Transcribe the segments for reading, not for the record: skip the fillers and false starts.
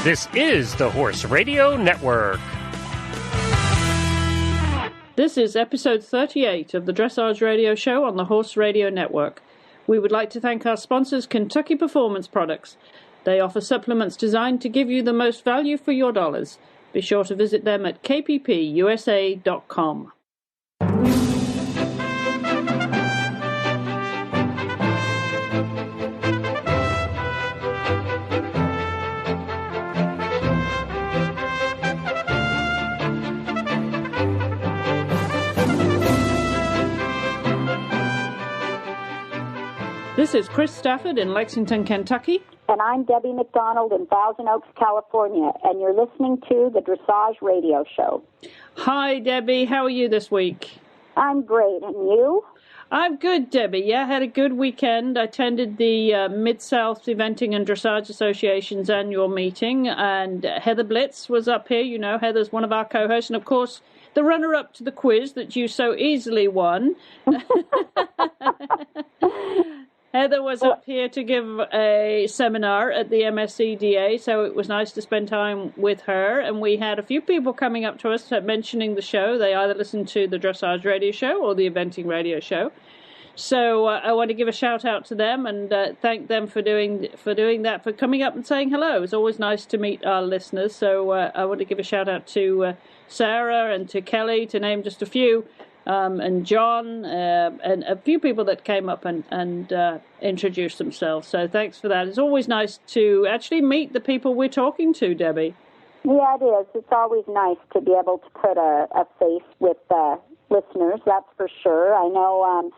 This is the Horse Radio Network. This is episode 38 of the Dressage Radio Show on the Horse Radio Network. We would like to thank our sponsors, Kentucky Performance Products. They offer supplements designed to give you the most value for your dollars. Be sure to visit them at kppusa.com. This is Chris Stafford in Lexington, Kentucky. And I'm Debbie McDonald in Thousand Oaks, California, and you're listening to the Dressage Radio Show. Hi, Debbie. How are you this week? I'm great. And you? I'm good, Debbie. Yeah, I had a good weekend. I attended the Mid-South Eventing and Dressage Association's annual meeting, and Heather Blitz was up here. You know, Heather's one of our co-hosts, and of course, the runner-up to the quiz that you so easily won. Heather was up here to give a seminar at the MSCDA, so it was nice to spend time with her. And we had a few people coming up to us mentioning the show. They either listened to the Dressage Radio Show or the Eventing Radio Show. So I want to give a shout out to them and thank them for doing that, for coming up and saying hello. It's always nice to meet our listeners. So I want to give a shout out to Sarah and to Kelly, to name just a few. And John, and a few people that came up and introduced themselves. So thanks for that. It's always nice to actually meet the people we're talking to, Debbie. Yeah, it is. It's always nice to be able to put a face with listeners, that's for sure. I know,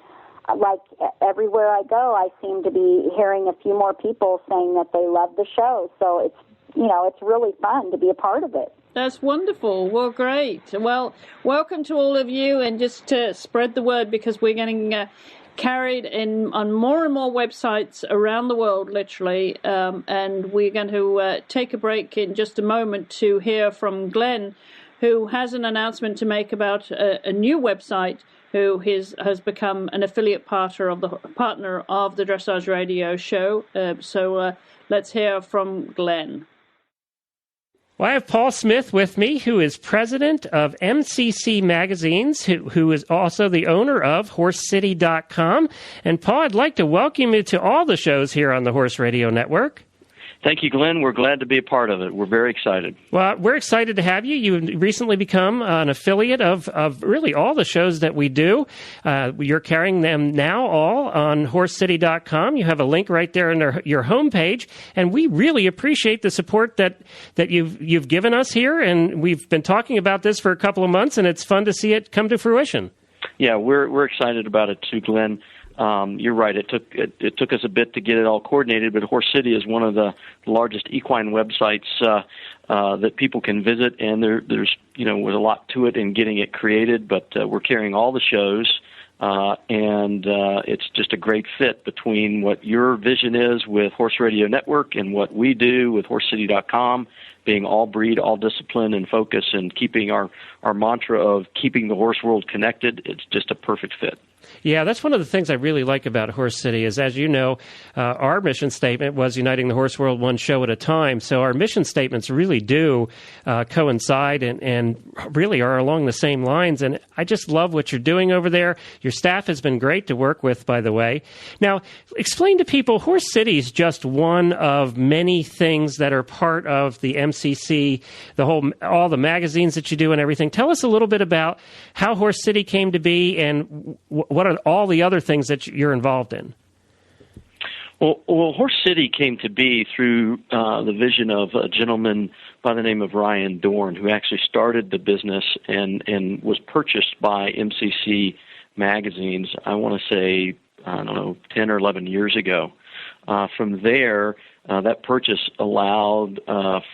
like everywhere I go, I seem to be hearing a few more people saying that they love the show. So it's really fun to be a part of it. That's wonderful. Well, great. Well, welcome to all of you, and just to spread the word, because we're getting carried on more and more websites around the world, literally, and we're going to take a break in just a moment to hear from Glenn, who has an announcement to make about a new website, who has become an affiliate partner of the Dressage Radio Show. So let's hear from Glenn. Well, I have Paul Smith with me, who is president of MCC Magazines, who is also the owner of HorseCity.com. And Paul, I'd like to welcome you to all the shows here on the Horse Radio Network. Thank you, Glenn. We're glad to be a part of it. We're very excited. Well, we're excited to have you. You've recently become an affiliate of really all the shows that we do. You're carrying them now all on HorseCity.com. You have a link right there on your homepage, and we really appreciate the support that you've given us here. And we've been talking about this for a couple of months, and it's fun to see it come to fruition. Yeah, we're excited about it too, Glenn. You're right. It took us a bit to get it all coordinated, but Horse City is one of the largest equine websites that people can visit, and there's a lot to it in getting it created. But we're carrying all the shows, and it's just a great fit between what your vision is with Horse Radio Network and what we do with HorseCity.com, being all breed, all discipline, and focus, and keeping our mantra of keeping the horse world connected. It's just a perfect fit. Yeah, that's one of the things I really like about Horse City is, as you know, our mission statement was uniting the horse world one show at a time. So our mission statements really do coincide and really are along the same lines. And I just love what you're doing over there. Your staff has been great to work with, by the way. Now, explain to people, Horse City is just one of many things that are part of the MCC, all the magazines that you do and everything. Tell us a little bit about how Horse City came to be and what are all the other things that you're involved in? Well, Horse City came to be through the vision of a gentleman by the name of Ryan Dorn, who actually started the business and was purchased by MCC Magazines, I want to say, 10 or 11 years ago. From there, that purchase allowed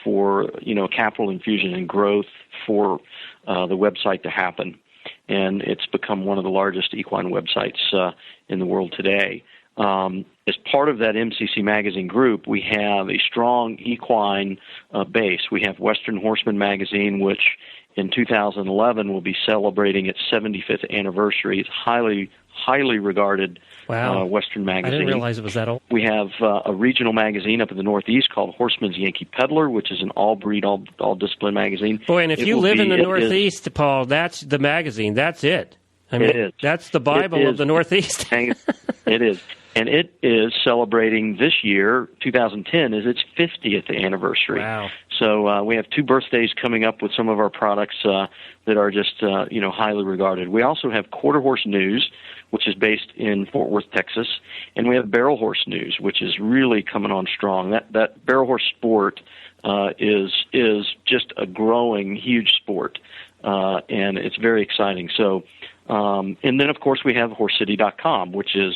for, capital infusion and growth for the website to happen. And it's become one of the largest equine websites in the world today. As part of that MCC Magazine group, we have a strong equine base. We have Western Horseman Magazine, which in 2011 will be celebrating its 75th anniversary. It's highly highly regarded Western magazine. I didn't realize it was that old. We have a regional magazine up in the Northeast called Horseman's Yankee Peddler, which is an all-breed, all-discipline magazine. Boy, and if you live in the Northeast, Paul, that's the magazine. That's it. I mean, it is. That's the Bible of the Northeast. It is. And it is celebrating this year, 2010, is its 50th anniversary. Wow. So we have 2 birthdays coming up with some of our products that are just, highly regarded. We also have Quarter Horse News, which is based in Fort Worth, Texas. And we have Barrel Horse News, which is really coming on strong. That barrel horse sport is just a growing, huge sport. And it's very exciting. So, and then, of course, we have HorseCity.com, which is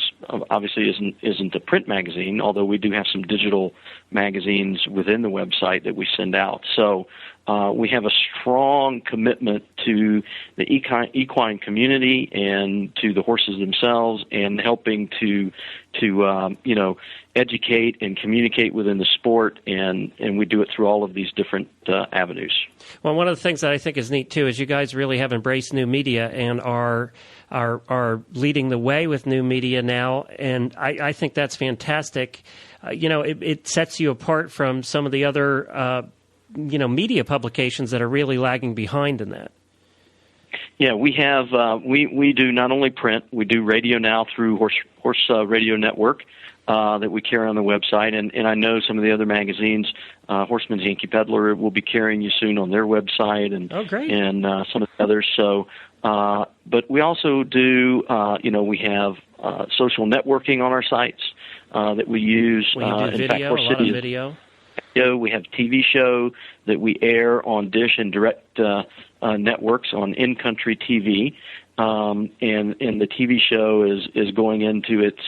obviously isn't a print magazine, although we do have some digital magazines within the website that we send out. So we have a strong commitment to the equine community and to the horses themselves, and helping to educate and communicate within the sport, and we do it through all of these different avenues. Well, one of the things that I think is neat too is you guys really have embraced new media and are leading the way with new media now, and I think that's fantastic. It sets you apart from some of the other media publications that are really lagging behind in that. Yeah, we have we do not only print, we do radio now through Horse Radio Network that we carry on the website, and I know some of the other magazines, Horseman's Yankee Peddler will be carrying you soon on their website, and and some of the others. So, but we also do, we have social networking on our sites that we use. Well, you do video, in fact, Horse City video. We have a TV show that we air on Dish and Direct networks on In-Country TV, and the TV show is going into its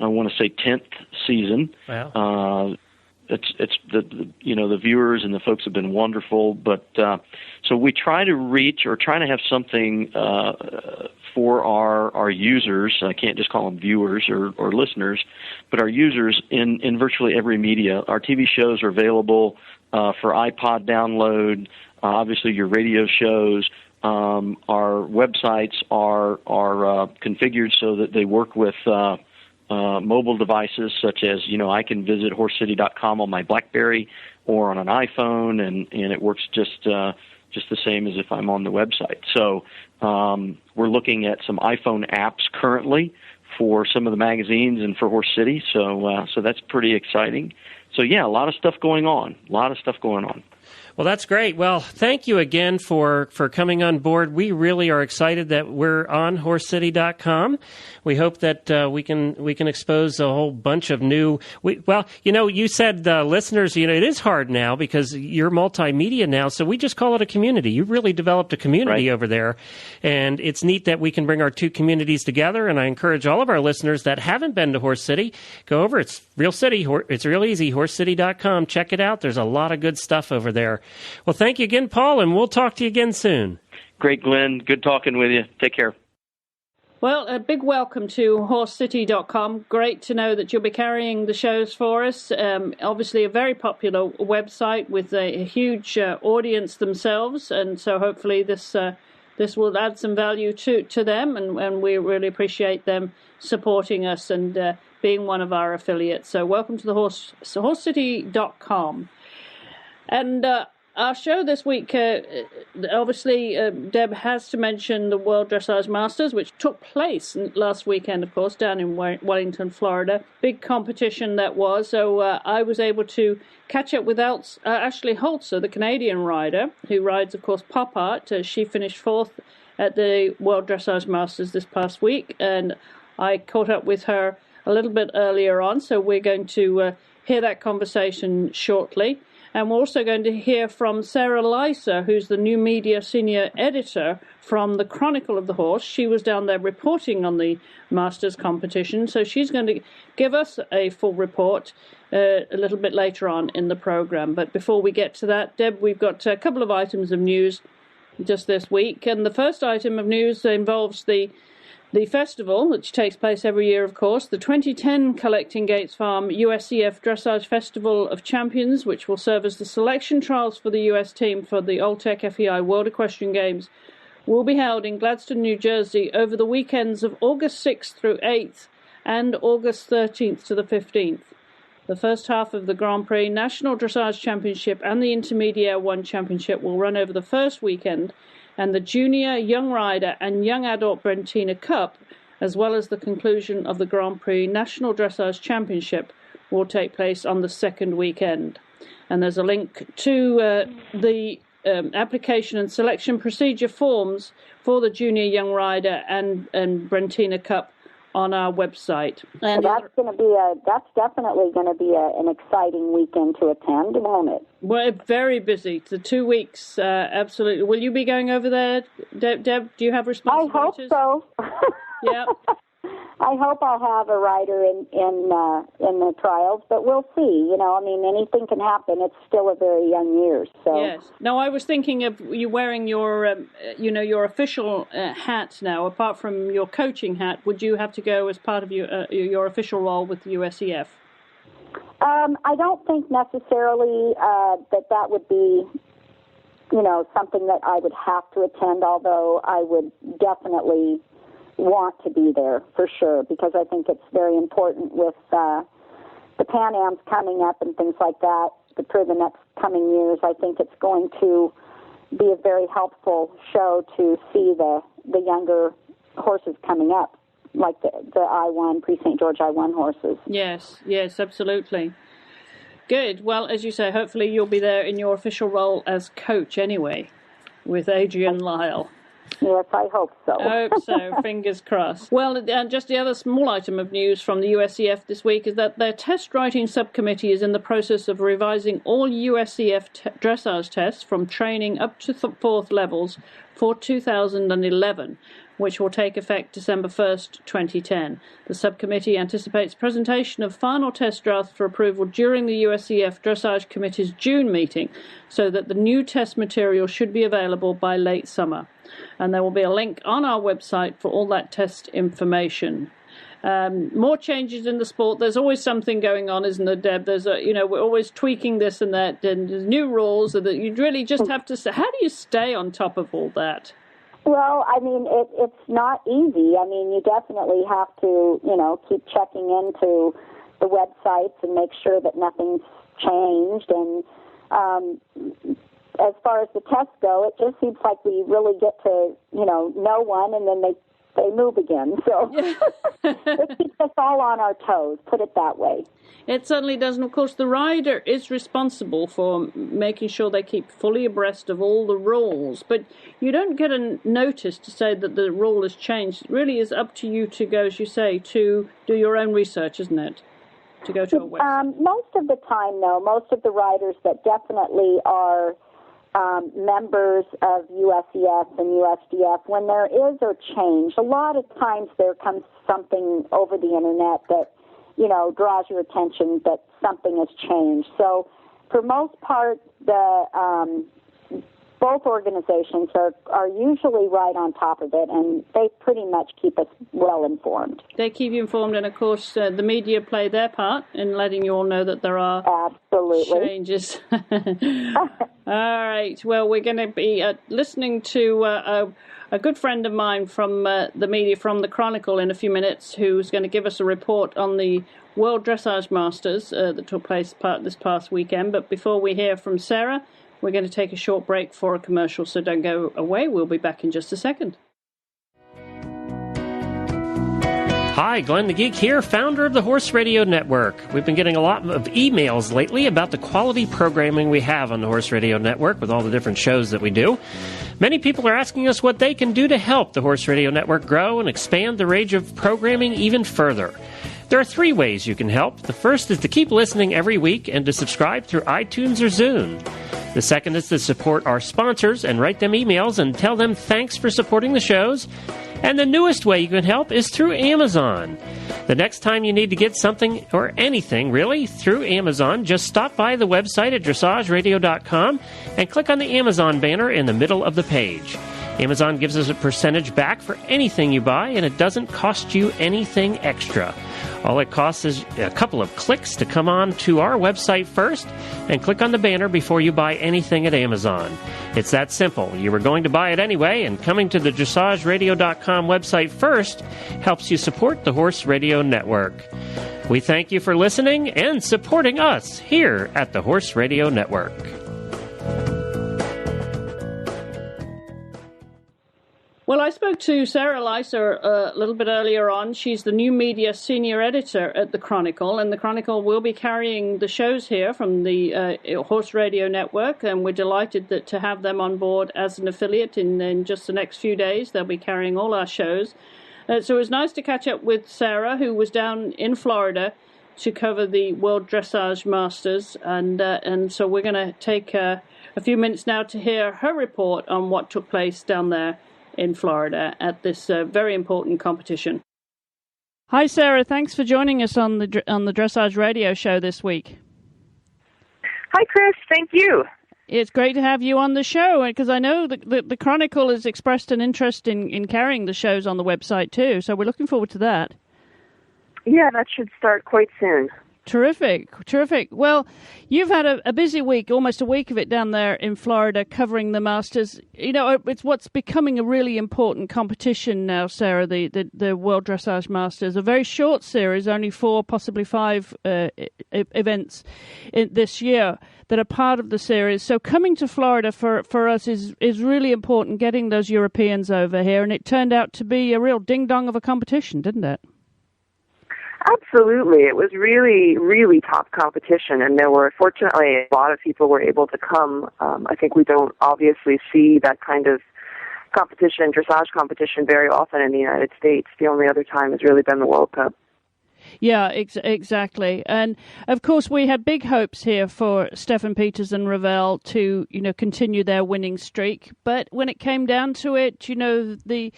I want to say 10th season. Wow. It's the viewers and the folks have been wonderful, but so we try to reach or try to have something for our users. I can't just call them viewers or listeners, but our users in virtually every media. Our TV shows are available for iPod download. Obviously, your radio shows. Our websites are configured so that they work with mobile devices, such as, I can visit HorseCity.com on my BlackBerry or on an iPhone, and it works just the same as if I'm on the website. So we're looking at some iPhone apps currently for some of the magazines and for Horse City. So that's pretty exciting. So yeah, a lot of stuff going on. Well, that's great. Well, thank you again for coming on board. We really are excited that we're on HorseCity.com. We hope that we can expose a whole bunch of new. You said listeners. It is hard now because you're multimedia now. So we just call it a community. You really developed a community over there, and it's neat that we can bring our two communities together. And I encourage all of our listeners that haven't been to Horse City, go over. It's real city. It's real easy. HorseCity.com. Check it out. There's a lot of good stuff over there. Well, thank you again, Paul, and we'll talk to you again soon. Great, Glenn. Good talking with you. Take care. Well, a big welcome to HorseCity.com. Great to know that you'll be carrying the shows for us. Obviously, a very popular website with a huge audience themselves, and so hopefully this will add some value to them, and we really appreciate them supporting us and being one of our affiliates. So welcome to the HorseCity.com. And our show this week, obviously, Deb has to mention the World Dressage Masters, which took place last weekend, of course, down in Wellington, Florida. Big competition that was. So I was able to catch up with Ashley Holzer, the Canadian rider, who rides, of course, Pop Art. She finished fourth at the World Dressage Masters this past week, and I caught up with her a little bit earlier on, so we're going to hear that conversation shortly. And we're also going to hear from Sarah Lyser, who's the new media senior editor from the Chronicle of the Horse. She was down there reporting on the Masters competition, so she's going to give us a full report a little bit later on in the program. But before we get to that, Deb, we've got a couple of items of news just this week. And the first item of news involves the festival, which takes place every year, of course, the 2010 Collecting Gates Farm USCF Dressage Festival of Champions, which will serve as the selection trials for the US team for the Alltech FEI World Equestrian Games, will be held in Gladstone, New Jersey over the weekends of August 6th through 8th and August 13th to the 15th. The first half of the Grand Prix National Dressage Championship and the Intermediate 1 Championship will run over the first weekend, and the Junior, Young Rider and Young Adult Brentina Cup, as well as the conclusion of the Grand Prix National Dressage Championship, will take place on the second weekend. And there's a link to the application and selection procedure forms for the Junior, Young Rider and Brentina Cup on our website. And that's definitely going to be an exciting weekend to attend, won't it? We're very busy. The 2 weeks, absolutely. Will you be going over there, Deb? Do you have responsibilities? I hope so. Yeah. I hope I'll have a rider in the trials, but we'll see. Anything can happen. It's still a very young year. So yes. No, I was thinking of you wearing your, your official hat now. Apart from your coaching hat, would you have to go as part of your official role with the USEF? I don't think necessarily that would be, something that I would have to attend. Although I would definitely want to be there for sure, because I think it's very important with the Pan Ams coming up and things like that for the next coming years. I think it's going to be a very helpful show to see the younger horses coming up, like the I-1, Pre-St. George I-1 horses. Yes, absolutely. Good. Well, as you say, hopefully you'll be there in your official role as coach anyway, with Adrian Lyle. Yes, I hope so. I hope so. Fingers crossed. Well, and just the other small item of news from the USEF this week is that their test writing subcommittee is in the process of revising all USEF dressage tests from training up to fourth levels for 2011, which will take effect December 1st, 2010. The subcommittee anticipates presentation of final test drafts for approval during the USEF Dressage Committee's June meeting, so that the new test material should be available by late summer. And there will be a link on our website for all that test information. More changes in the sport. There's always something going on, isn't there, Deb? There's we're always tweaking this and that, and there's new rules that you really just have to say. How do you stay on top of all that? Well, it's not easy. You definitely have to, keep checking into the websites and make sure that nothing's changed. And as far as the tests go, it just seems like we really get to, know one, and then they move again. So it keeps us all on our toes, put it that way. It certainly does. And, of course, the rider is responsible for making sure they keep fully abreast of all the rules. But you don't get a notice to say that the rule has changed. It really is up to you to go, as you say, to do your own research, isn't it? To go to a website. Most of the time, though, most of the riders that definitely are members of USEF and USDF, when there is a change, a lot of times there comes something over the internet that, draws your attention that something has changed. So for most part, both organizations are usually right on top of it, and they pretty much keep us well informed. They keep you informed, and of course the media play their part in letting you all know that there are absolutely changes. All right, well, we're going to be listening to a good friend of mine from the media, from the Chronicle, in a few minutes, who's going to give us a report on the World Dressage Masters that took place this past weekend. But before we hear from Sarah, we're going to take a short break for a commercial, so don't go away. We'll be back in just a second. Hi, Glenn the Geek here, founder of the Horse Radio Network. We've been getting a lot of emails lately about the quality programming we have on the Horse Radio Network with all the different shows that we do. Many people are asking us what they can do to help the Horse Radio Network grow and expand the range of programming even further. There are 3 ways you can help. The first is to keep listening every week and to subscribe through iTunes or Zune. The second is to support our sponsors and write them emails and tell them thanks for supporting the shows. And the newest way you can help is through Amazon. The next time you need to get something or anything, really, through Amazon, just stop by the website at dressageradio.com and click on the Amazon banner in the middle of the page. Amazon gives us a percentage back for anything you buy, and it doesn't cost you anything extra. All it costs is a couple of clicks to come on to our website first and click on the banner before you buy anything at Amazon. It's that simple. You were going to buy it anyway, and coming to the dressageradio.com website first helps you support the Horse Radio Network. We thank you for listening and supporting us here at the Horse Radio Network. Well, I spoke to Sarah Lyser a little bit earlier on. She's the new media senior editor at the Chronicle, and the Chronicle will be carrying the shows here from the Horse Radio Network, and we're delighted to have them on board as an affiliate in just the next few days. They'll be carrying all our shows. So it was nice to catch up with Sarah, who was down in Florida to cover the World Dressage Masters, and so we're going to take a few minutes now to hear her report on what took place down there in Florida at this very important competition. Hi, Sarah. Thanks for joining us on the Dressage Radio show this week. Hi, Chris. Thank you. It's great to have you on the show, because I know the Chronicle has expressed an interest in carrying the shows on the website too, so we're looking forward to that. Yeah, that should start quite soon. Terrific. Well, you've had a busy week, almost a week of it down there in Florida, covering the Masters. You know, it's what's becoming a really important competition now, Sarah, the World Dressage Masters. A very short series, only 4, possibly 5 events this year that are part of the series. So coming to Florida for us is really important, getting those Europeans over here, and it turned out to be a real ding-dong of a competition, didn't it? Absolutely. It was really, really top competition, and there were, fortunately, a lot of people were able to come. I think we don't obviously see that kind of competition, dressage competition, very often in the United States. The only other time has really been the World Cup. Yeah, exactly. And, of course, we had big hopes here for Stefan Peters and Ravel to, continue their winning streak. But when it came down to it, the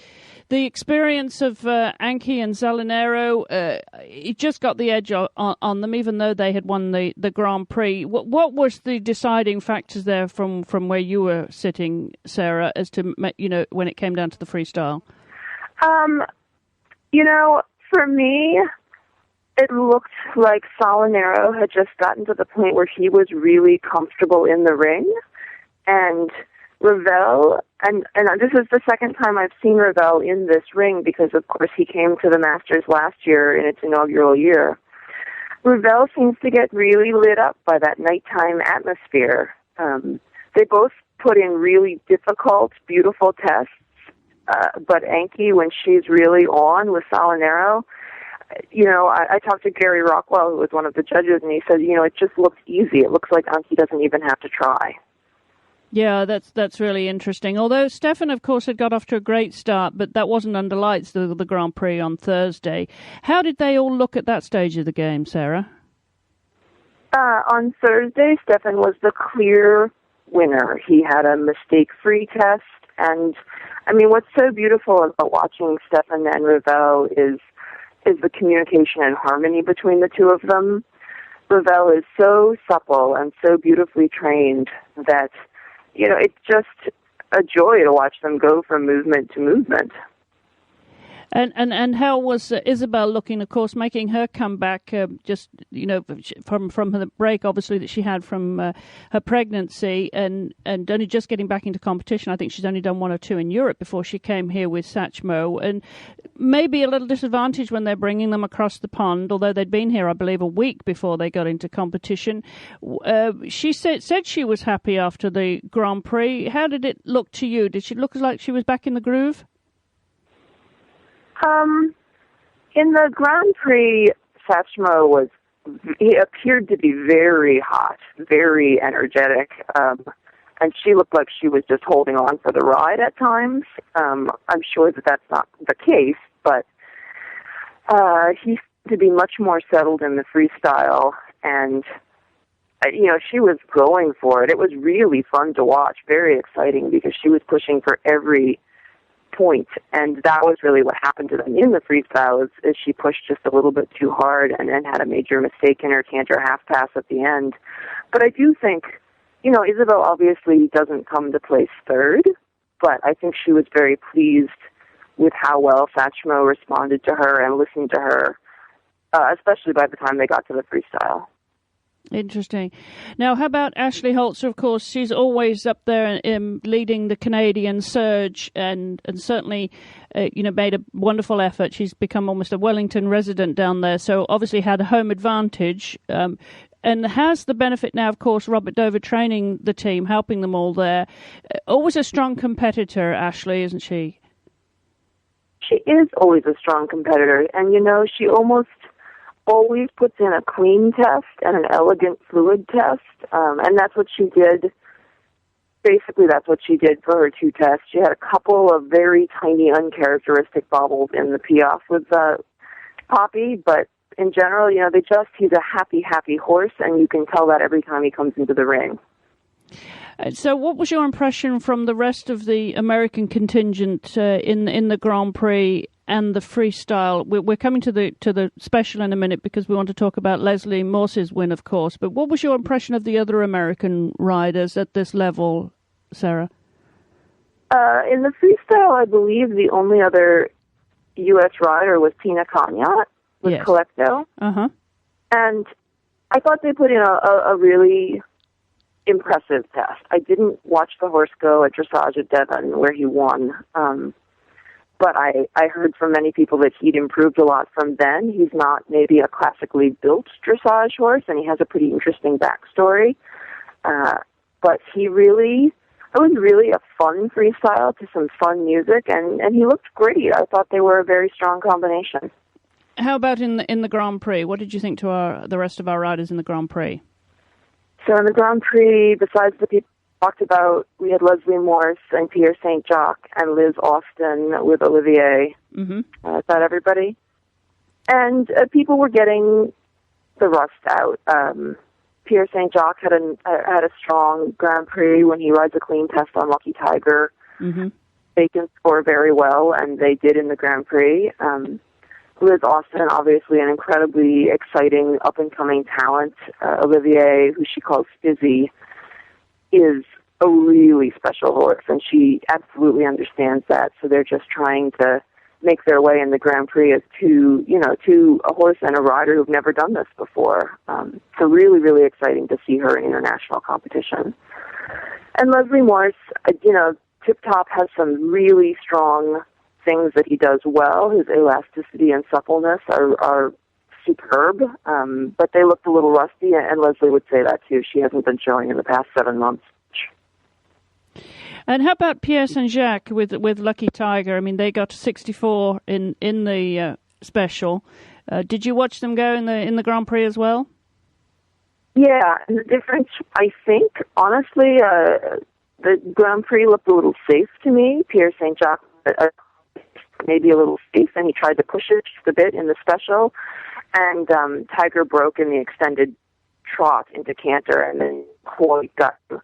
experience of Anki and Zalinero, it just got the edge on them, even though they had won the Grand Prix. What was the deciding factors there from where you were sitting, Sarah, as to, when it came down to the freestyle? For me, it looked like Zalinero had just gotten to the point where he was really comfortable in the ring, and Ravel, and this is the second time I've seen Ravel in this ring because, of course, he came to the Masters last year in its inaugural year. Ravel seems to get really lit up by that nighttime atmosphere. They both put in really difficult, beautiful tests, but Anki, when she's really on with Zalinero, I talked to Gary Rockwell, who was one of the judges, and he said, it just looks easy. It looks like Anki doesn't even have to try. Yeah, that's really interesting. Although Stefan, of course, had got off to a great start, but that wasn't under lights, the Grand Prix on Thursday. How did they all look at that stage of the game, Sarah? On Thursday, Stefan was the clear winner. He had a mistake-free test, and, what's so beautiful about watching Stefan and Ravel is the communication and harmony between the two of them. Ravel is so supple and so beautifully trained that, it's just a joy to watch them go from movement to movement. And how was Isabel looking, of course, making her comeback from the break, obviously, that she had from her pregnancy and only just getting back into competition. I think she's only done 1 or 2 in Europe before she came here with Satchmo, and maybe a little disadvantage when they're bringing them across the pond, although they'd been here, I believe, a week before they got into competition. She said she was happy after the Grand Prix. How did it look to you? Did she look like she was back in the groove? In the Grand Prix, Satchmo he appeared to be very hot, very energetic, and she looked like she was just holding on for the ride at times. I'm sure that that's not the case, but he seemed to be much more settled in the freestyle, and she was going for it. It was really fun to watch, very exciting, because she was pushing for every point, and that was really what happened to them in the freestyle is she pushed just a little bit too hard and then had a major mistake in her canter half pass at the end. But I do think, Isabel obviously doesn't come to place third, but I think she was very pleased with how well Satchmo responded to her and listened to her, especially by the time they got to the freestyle. Interesting. Now, how about Ashley Holzer? Of course, she's always up there in leading the Canadian surge, and certainly, made a wonderful effort. She's become almost a Wellington resident down there, so obviously had a home advantage, and has the benefit now, of course, Robert Dover training the team, helping them all there. Always a strong competitor, Ashley, isn't she? She is always a strong competitor, and she almost always puts in a clean test and an elegant fluid test, and that's what she did. Basically, that's what she did for her 2 tests. She had a couple of very tiny, uncharacteristic bobbles in the Piaffe with Poppy, but in general, he's a happy horse, and you can tell that every time he comes into the ring. So what was your impression from the rest of the American contingent in the Grand Prix and the freestyle? We're coming to the special in a minute because we want to talk about Leslie Morse's win, of course. But what was your impression of the other American riders at this level, Sarah? In the freestyle, I believe the only other U.S. rider was Tina Kanyat with Collecto. Uh-huh. And I thought they put in a really impressive test. I didn't watch the horse go at Dressage at Devon where he won, but I heard from many people that he'd improved a lot from then. He's not maybe a classically built dressage horse, and he has a pretty interesting backstory, but it was really a fun freestyle to some fun music, and he looked great. I thought they were a very strong combination. How about in the Grand Prix? What did you think to the rest of our riders in the Grand Prix? So in the Grand Prix, besides the people we talked about, we had Leslie Morse and Pierre St. Jacques and Liz Austin with Olivier. Mm-hmm. Is that everybody? And people were getting the rust out. Pierre St. Jacques had a strong Grand Prix when he rides a clean test on Lucky Tiger. Mm-hmm. They can score very well, and they did in the Grand Prix. Liz Austin, obviously an incredibly exciting up-and-coming talent. Olivier, who she calls Fizzy, is a really special horse, and she absolutely understands that. So they're just trying to make their way in the Grand Prix as to a horse and a rider who've never done this before. So really, really exciting to see her in international competition. And Leslie Morse, Tip Top has some really strong things that he does well. His elasticity and suppleness are superb, but they looked a little rusty, and Leslie would say that too. She hasn't been showing in the past 7 months. And how about Pierre Saint-Jacques with Lucky Tiger? I mean, they got to 64 in the special. Did you watch them go in the Grand Prix as well? Yeah, and the difference, I think, honestly, the Grand Prix looked a little safe to me. Pierre Saint-Jacques maybe a little safe, and he tried to push it just a bit in the special, and Tiger broke in the extended trot into canter, and then quite got, it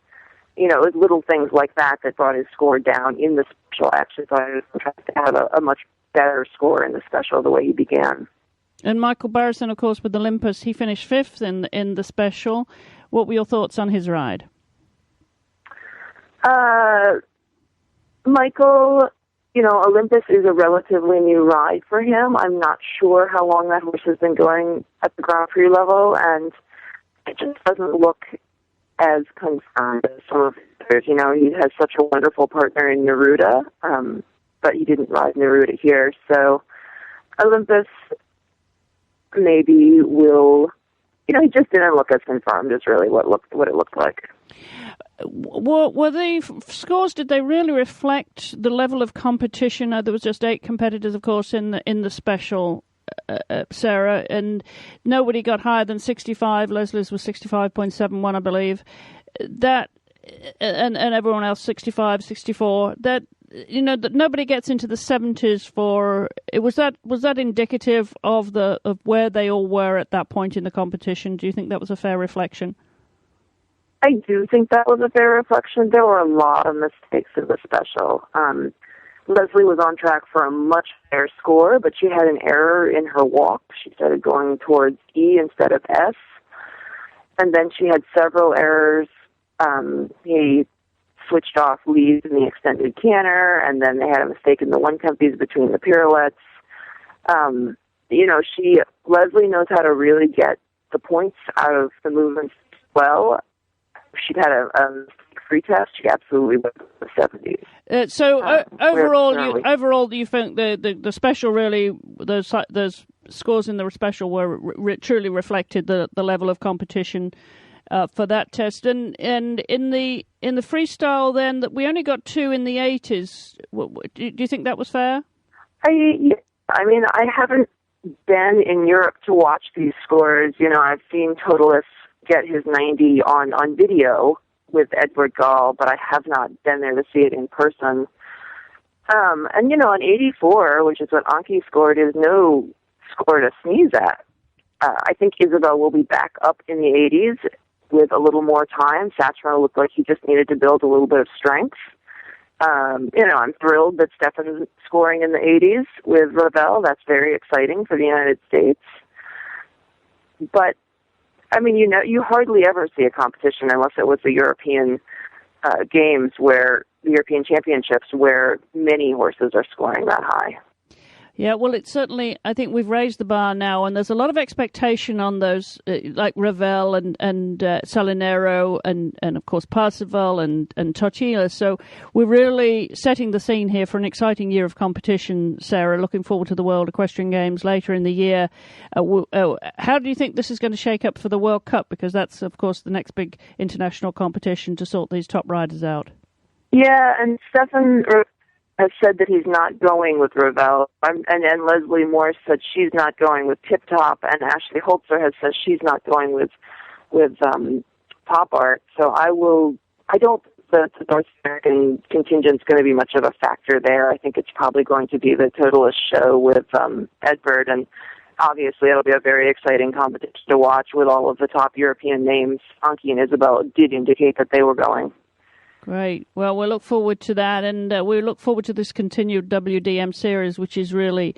was little things like that brought his score down in the special. Actually, thought he was trying to have a much better score in the special the way he began. And Michael Barrison, of course, with Olympus, he finished 5th in the special. What were your thoughts on his ride? Michael, Olympus is a relatively new ride for him. I'm not sure how long that horse has been going at the Grand Prix level, and it just doesn't look as confirmed as some of the others. He has such a wonderful partner in Neruda, but he didn't ride Neruda here. So Olympus maybe will, he just didn't look as confirmed as really what it looked like. Were the scores, did they really reflect the level of competition? There was just 8 competitors, of course, in the special, Sarah, and nobody got higher than 65. Leslie's was 65.71, I believe. That, and everyone else 65, 64. That, that nobody gets into the 70s for. Was that indicative of where they all were at that point in the competition? Do you think that was a fair reflection? I do think that was a fair reflection. There were a lot of mistakes in the special. Leslie was on track for a much higher score, but she had an error in her walk. She started going towards E instead of S. And then she had several errors. He switched off leads in the extended canter, and then they had a mistake in the one-tempies between the pirouettes. Leslie knows how to really get the points out of the movements well. She'd had a free test. She absolutely went in the 70s. Overall, do you think the special really, those scores in the special were truly reflected the level of competition for that test? And in the freestyle, then, that we only got 2 in the 80s. Do you think that was fair? I haven't been in Europe to watch these scores. I've seen Totalists get his 90 on video with Edward Gall, but I have not been there to see it in person. An 84, which is what Anki scored, is no score to sneeze at. I think Isabel will be back up in the 80s with a little more time. Satchmo looked like he just needed to build a little bit of strength. I'm thrilled that Stefan's scoring in the 80s with Ravel. That's very exciting for the United States. But, you hardly ever see a competition unless it was the European games, the European Championships, where many horses are scoring that high. Yeah, well, it's certainly, I think we've raised the bar now, and there's a lot of expectation on those, like Ravel and Salinero and of course, Parseval and Tortilla. So we're really setting the scene here for an exciting year of competition, Sarah. Looking forward to the World Equestrian Games later in the year. How do you think this is going to shake up for the World Cup? Because that's, of course, the next big international competition to sort these top riders out. Yeah, and Stefan has said that he's not going with Ravel, and Leslie Morse said she's not going with Tip Top, and Ashley Holzer has said she's not going with Pop Art. So I don't think the North American contingent's going to be much of a factor there. I think it's probably going to be the Totalist show with Edvard, and obviously it'll be a very exciting competition to watch with all of the top European names. Anki and Isabel did indicate that they were going. Great. Well, we'll look forward to that, and we look forward to this continued WDM series, which is really,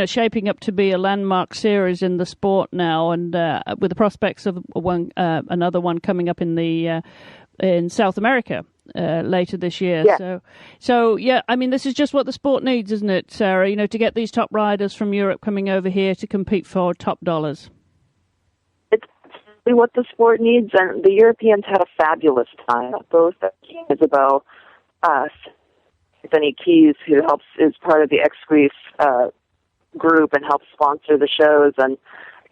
shaping up to be a landmark series in the sport now, and with the prospects of another one coming up in South America later this year. Yeah. So yeah, this is just what the sport needs, isn't it, Sarah? To get these top riders from Europe coming over here to compete for top dollars. What the sport needs, and the Europeans had a fabulous time. Both Isabel, Anthony Keys, who is part of the X-Grief group and helps sponsor the shows, and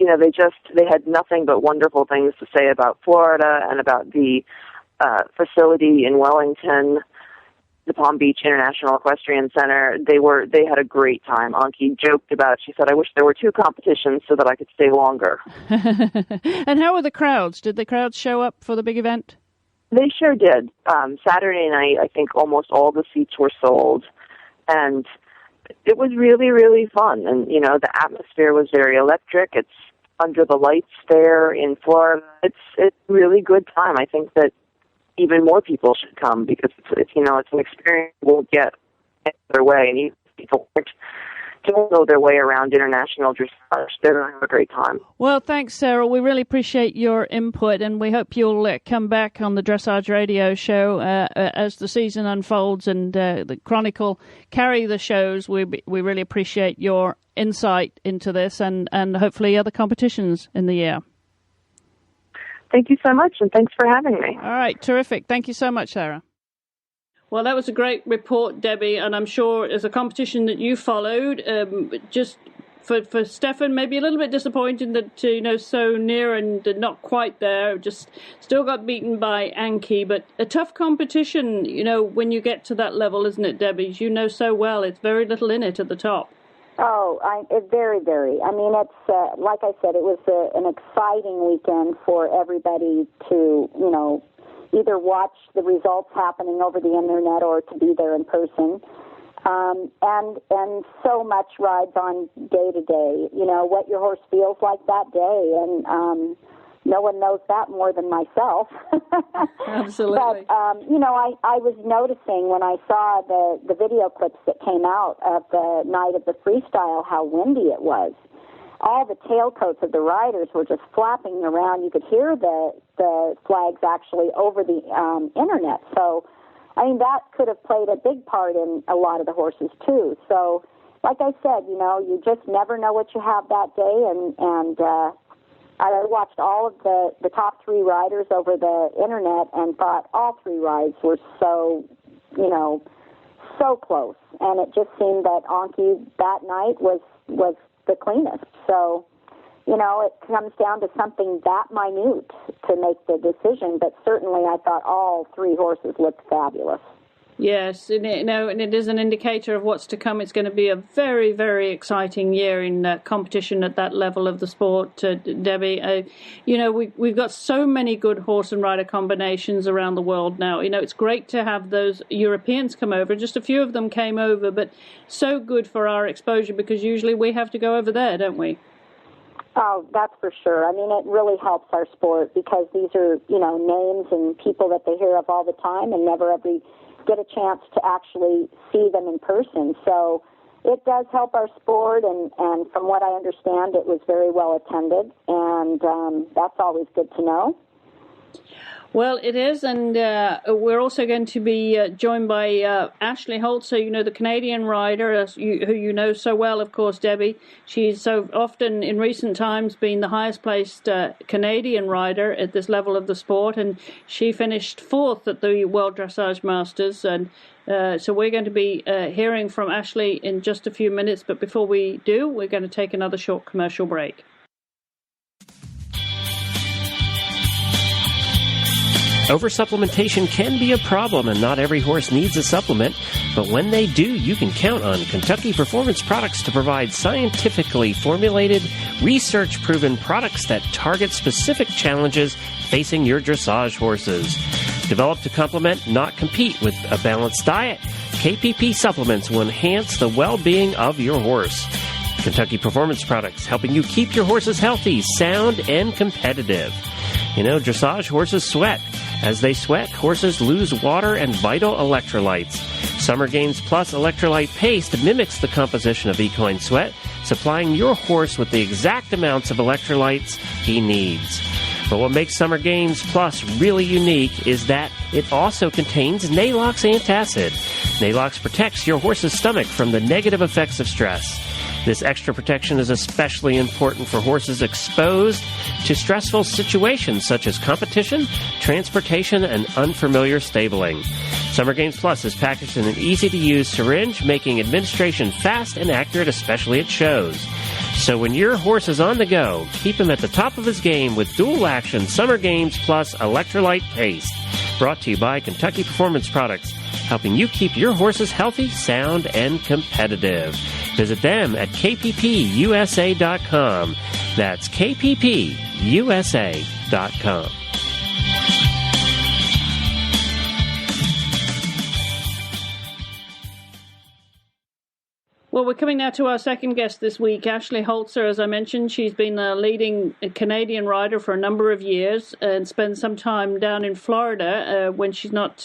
they had nothing but wonderful things to say about Florida and about the facility in Wellington, the Palm Beach International Equestrian Center. They had a great time. Anki joked about it. She said, "I wish there were 2 competitions so that I could stay longer." And how were the crowds? Did the crowds show up for the big event? They sure did. Saturday night, I think almost all the seats were sold, and it was really, really fun. And the atmosphere was very electric. It's under the lights there in Florida. It's a really good time. I think that even more people should come because it's an experience you won't get any other way. And even people don't know their way around international dressage, they're going to have a great time. Well, thanks, Sarah. We really appreciate your input, and we hope you'll come back on the Dressage Radio Show as the season unfolds and the Chronicle carry the shows. We really appreciate your insight into this and hopefully other competitions in the year. Thank you so much, and thanks for having me. All right, terrific. Thank you so much, Sarah. Well, that was a great report, Debbie, and I'm sure as a competition that you followed, just for Stefan, maybe a little bit disappointing that, so near and not quite there, just still got beaten by Anki, but a tough competition, when you get to that level, isn't it, Debbie? As you know so well, it's very little in it at the top. Oh, it's very, very. It's like I said, it was an exciting weekend for everybody to, either watch the results happening over the internet or to be there in person. And so much rides on day to day. What your horse feels like that day, and no one knows that more than myself. Absolutely. But, I was noticing when I saw the video clips that came out of the night of the freestyle how windy it was. All the tailcoats of the riders were just flapping around. You could hear the flags actually over the internet. So I mean, that could have played a big part in a lot of the horses, too. So, like I said, you just never know what you have that day, and I watched all of the top 3 riders over the internet and thought all 3 rides were so, so close. And it just seemed that Anki that night was the cleanest. So, it comes down to something that minute to make the decision, but certainly I thought all 3 horses looked fabulous. Yes, and it is an indicator of what's to come. It's going to be a very, very exciting year in competition at that level of the sport, Debbie. We've got so many good horse and rider combinations around the world now. It's great to have those Europeans come over. Just a few of them came over, but so good for our exposure because usually we have to go over there, don't we? Oh, that's for sure. I mean, it really helps our sport because these are, names and people that they hear of all the time and never ever get a chance to actually see them in person. So it does help our sport, and from what I understand, it was very well attended, and that's always good to know. Well, it is, and we're also going to be joined by Ashley Holzer, the Canadian rider, who you know so well, of course, Debbie. She's so often in recent times been the highest-placed Canadian rider at this level of the sport, and she finished 4th at the World Dressage Masters, and so we're going to be hearing from Ashley in just a few minutes, but before we do, we're going to take another short commercial break. Oversupplementation can be a problem, and not every horse needs a supplement, but when they do, you can count on Kentucky Performance Products to provide scientifically formulated, research-proven products that target specific challenges facing your dressage horses. Developed to complement, not compete with a balanced diet, KPP supplements will enhance the well-being of your horse. Kentucky Performance Products, helping you keep your horses healthy, sound, and competitive. Dressage horses sweat. As they sweat, horses lose water and vital electrolytes. Summer Games Plus Electrolyte Paste mimics the composition of equine sweat, supplying your horse with the exact amounts of electrolytes he needs. But what makes Summer Games Plus really unique is that it also contains Nalox antacid. Nalox protects your horse's stomach from the negative effects of stress. This extra protection is especially important for horses exposed to stressful situations such as competition, transportation, and unfamiliar stabling. Summer Games Plus is packaged in an easy-to-use syringe, making administration fast and accurate, especially at shows. So when your horse is on the go, keep him at the top of his game with dual-action Summer Games Plus Electrolyte Paste. Brought to you by Kentucky Performance Products, helping you keep your horses healthy, sound, and competitive. Visit them at kppusa.com. That's kppusa.com. Well, we're coming now to our second guest this week, Ashley Holzer. As I mentioned, she's been a leading Canadian rider for a number of years and spends some time down in Florida when she's not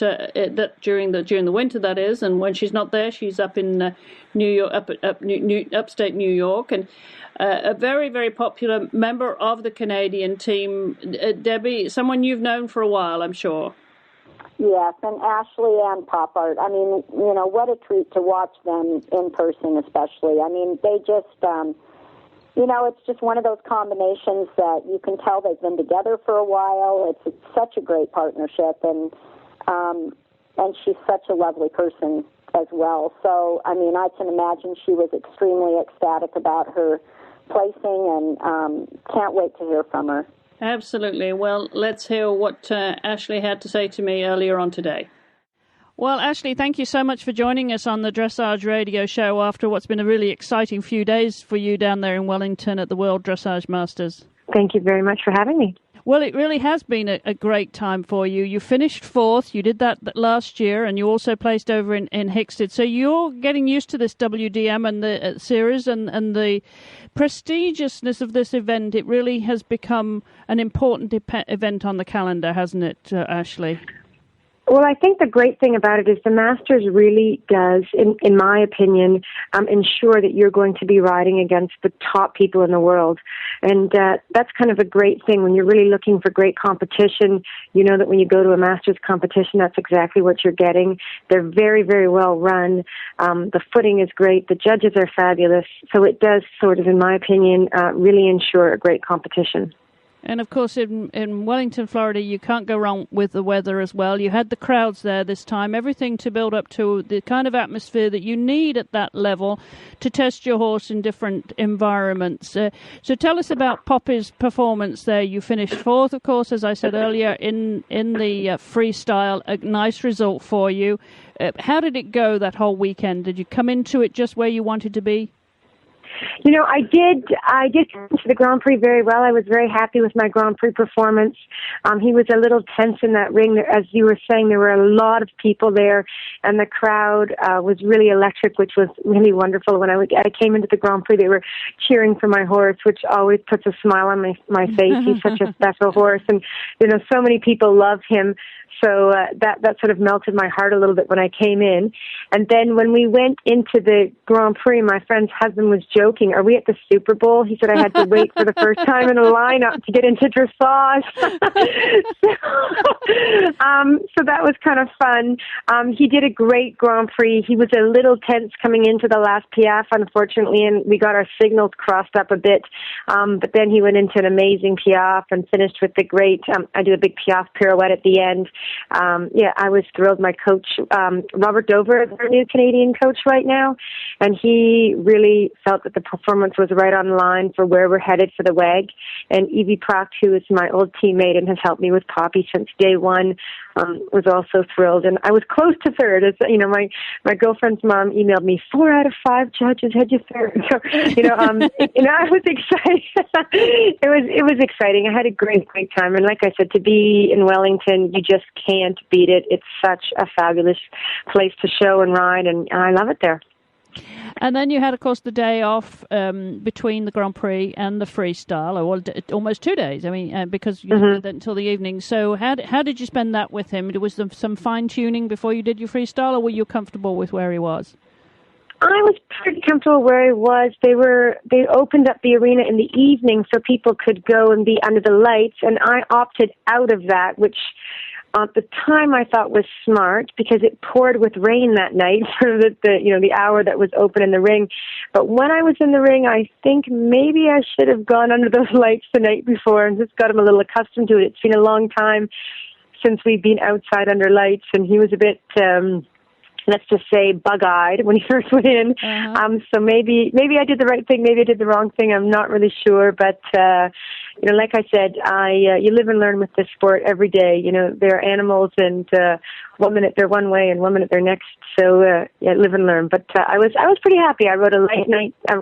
during the winter, that is, and when she's not there, she's up in New York, upstate New York, and a very, very popular member of the Canadian team. Debbie, someone you've known for a while, I'm sure. Yes, and Ashley and Pop Art. I mean, what a treat to watch them in person, especially. I mean, they just, it's just one of those combinations that you can tell they've been together for a while. It's such a great partnership, and she's such a lovely person as well. So, I mean, I can imagine she was extremely ecstatic about her placing, and can't wait to hear from her. Absolutely. Well, let's hear what Ashley had to say to me earlier on today. Well, Ashley, thank you so much for joining us on the Dressage Radio Show after what's been a really exciting few days for you down there in Wellington at the World Dressage Masters. Thank you very much for having me. Well, it really has been a great time for you. You finished 4th. You did that last year, and you also placed over in Hicksted. So you're getting used to this WDM and the series and the prestigiousness of this event. It really has become an important event on the calendar, hasn't it, Ashley? Well, I think the great thing about it is the Masters really does, in my opinion, ensure that you're going to be riding against the top people in the world. And that's kind of a great thing. When you're really looking for great competition, you know that when you go to a Masters competition, that's exactly what you're getting. They're very, very well run. The footing is great. The judges are fabulous. So it does sort of, in my opinion, really ensure a great competition. And, of course, in Wellington, Florida, you can't go wrong with the weather as well. You had the crowds there this time, everything to build up to the kind of atmosphere that you need at that level to test your horse in different environments. So tell us about Poppy's performance there. You finished fourth, of course, as I said earlier, in the freestyle. A nice result for you. How did it go that whole weekend? Did you come into it just where you wanted to be? You know, I did come to the Grand Prix very well. I was very happy with my Grand Prix performance. He was a little tense in that ring. As you were saying, there were a lot of people there, and the crowd was really electric, which was really wonderful. When I came into the Grand Prix, they were cheering for my horse, which always puts a smile on my face. He's such a special horse, and, you know, so many people love him. So that sort of melted my heart a little bit when I came in. And then when we went into the Grand Prix, my friend's husband was joking, "Are we at the Super Bowl?" He said I had to wait for the first time in a lineup to get into dressage. So that was kind of fun. He did a great Grand Prix. He was a little tense coming into the last piaffe, unfortunately, and we got our signals crossed up a bit. But then he went into an amazing piaffe and finished with the great, I do a big piaffe pirouette at the end. I was thrilled. My coach, Robert Dover, is our new Canadian coach right now, and he really felt that the performance was right on line for where we're headed for the WAG. And Evie Proct, who is my old teammate and has helped me with Poppy since day one, was also thrilled. And I was close to third. As you know, my girlfriend's mom emailed me, 4 out of 5 judges had you third. So, I was excited. It was exciting. I had a great time. And like I said, to be in Wellington, you just can't beat it. It's such a fabulous place to show and ride, and I love it there. And then you had, of course, the day off between the Grand Prix and the freestyle, or almost 2 days. I mean, because you did that until the evening. So how did you spend that with him? Was there some fine-tuning before you did your freestyle, or were you comfortable with where he was? I was pretty comfortable where he was. They opened up the arena in the evening so people could go and be under the lights, and I opted out of that, which at the time I thought was smart because it poured with rain that night for the hour that was open in the ring. But when I was in the ring, I think maybe I should have gone under those lights the night before and just got him a little accustomed to it. It's been a long time since we've been outside under lights, and he was a bit let's just say bug-eyed when he first went in. So maybe I did the right thing, maybe I did the wrong thing. I'm not really sure, but like I said, you live and learn with this sport every day. You know, they're animals, and 1 minute they're one way and 1 minute they're next. So live and learn. But I was pretty happy. I rode a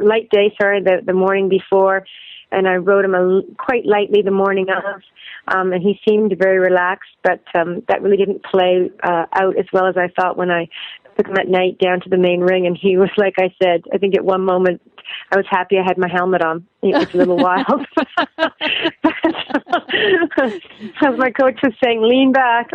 light day. The morning before, and I rode him quite lightly the morning of. And he seemed very relaxed, but that really didn't play out as well as I thought when I took him at night down to the main ring. And he was, like I said, I think at one moment I was happy I had my helmet on. It was a little wild. As my coach was saying, lean back.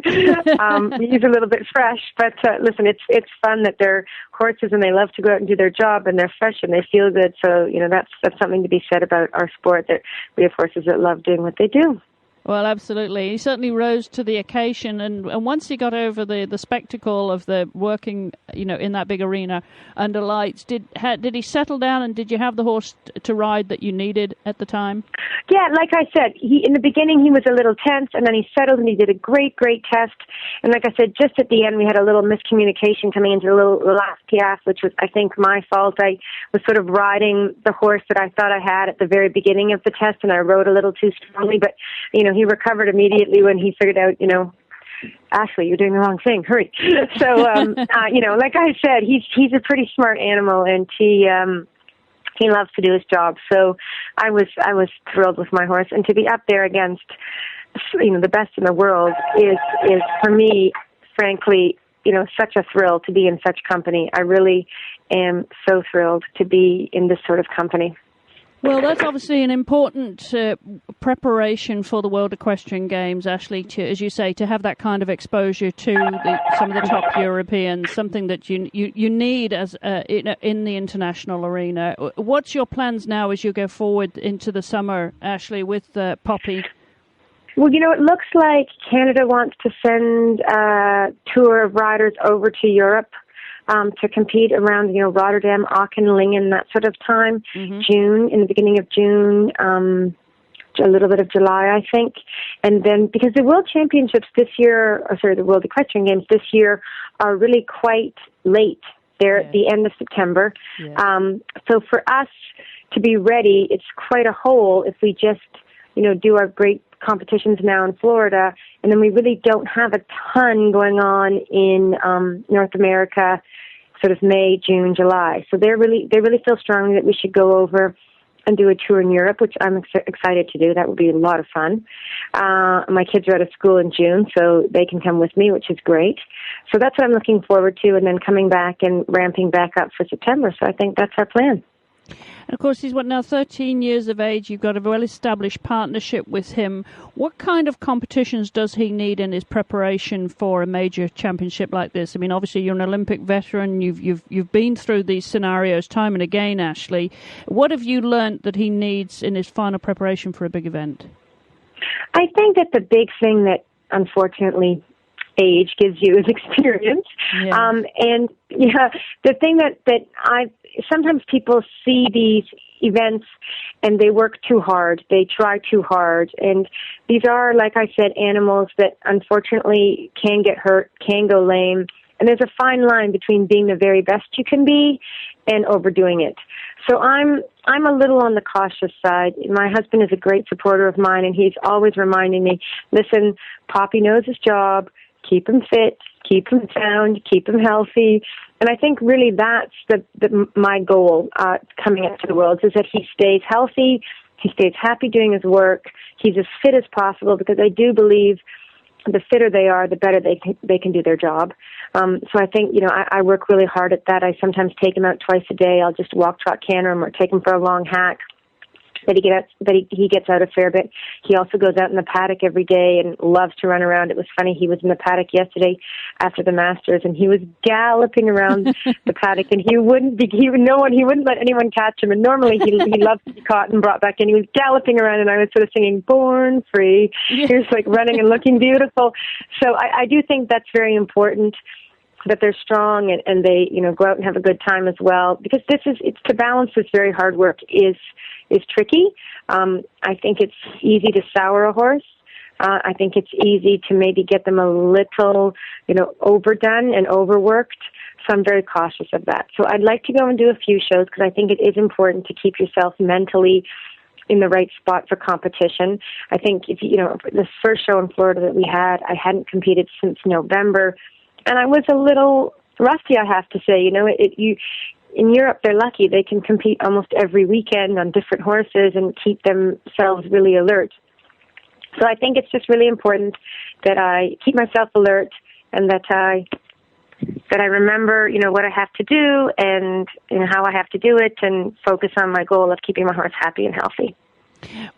He's a little bit fresh, but listen, it's fun that they're horses and they love to go out and do their job, and they're fresh and they feel good. So, that's something to be said about our sport, that we have horses that love doing what they do. Well, absolutely. He certainly rose to the occasion, and once he got over the spectacle of the working, in that big arena under lights, did he settle down, and did you have the horse to ride that you needed at the time? Yeah, like I said, in the beginning he was a little tense, and then he settled and he did a great test. And like I said, just at the end we had a little miscommunication coming into the last piaffe, which was, I think, my fault. I was sort of riding the horse that I thought I had at the very beginning of the test, and I rode a little too strongly, but he recovered immediately when he figured out, Ashley, you're doing the wrong thing. Hurry. So, like I said, he's a pretty smart animal, and he loves to do his job. So I was thrilled with my horse, and to be up there against, the best in the world is for me, frankly, such a thrill to be in such company. I really am so thrilled to be in this sort of company. Well, that's obviously an important preparation for the World Equestrian Games, Ashley, to, as you say, to have that kind of exposure to some of the top Europeans, something that you need as in the international arena. What's your plans now as you go forward into the summer, Ashley, with Poppy? Well, it looks like Canada wants to send a tour of riders over to Europe to compete around, Rotterdam, Aachen, Lingen, that sort of time, June, in the beginning of June, a little bit of July, I think. And then, because the World Championships this year, the World Equestrian Games this year are really quite late. They're at the end of September. Yeah. So for us to be ready, it's quite a hole if we just, do our great competitions now in Florida, and then we really don't have a ton going on in North America, sort of May, June, July. So they really feel strongly that we should go over and do a tour in Europe, which I'm excited to do. That would be a lot of fun. My kids are out of school in June, so they can come with me, which is great. So that's what I'm looking forward to, and then coming back and ramping back up for September. So I think that's our plan. And of course, he's now 13 years of age. You've got a well-established partnership with him. What kind of competitions does he need in his preparation for a major championship like this? I mean, obviously, you're an Olympic veteran. You've been through these scenarios time and again, Ashley. What have you learned that he needs in his final preparation for a big event? I think that the big thing that, unfortunately, age gives you is experience. Yeah. The thing that sometimes people see these events and they work too hard. They try too hard. And these are, like I said, animals that unfortunately can get hurt, can go lame. And there's a fine line between being the very best you can be and overdoing it. So I'm a little on the cautious side. My husband is a great supporter of mine, and he's always reminding me, listen, Poppy knows his job. Keep him fit, keep him sound, keep him healthy. And I think really that's my goal coming into the Worlds, is that he stays healthy, he stays happy doing his work, he's as fit as possible, because I do believe the fitter they are, the better they can do their job. So I think, I work really hard at that. I sometimes take him out twice a day. I'll just walk, trot, canter him, or take him for a long hack. He gets out a fair bit. He also goes out in the paddock every day and loves to run around. It was funny, he was in the paddock yesterday after the Masters, and he was galloping around the paddock, and he wouldn't let anyone catch him. And normally he loves to be caught and brought back in. He was galloping around, and I was sort of singing "Born Free." He was like running and looking beautiful. So I do think that's very important, that they're strong and they go out and have a good time as well, because it's to balance this very hard work is tricky. I think it's easy to sour a horse. I think it's easy to maybe get them a little, overdone and overworked. So I'm very cautious of that. So I'd like to go and do a few shows, because I think it is important to keep yourself mentally in the right spot for competition. I think if this first show in Florida that we had, I hadn't competed since November, and I was a little rusty, I have to say. In Europe, they're lucky. They can compete almost every weekend on different horses and keep themselves really alert. So I think it's just really important that I keep myself alert, and that I remember, what I have to do and how I have to do it, and focus on my goal of keeping my horse happy and healthy.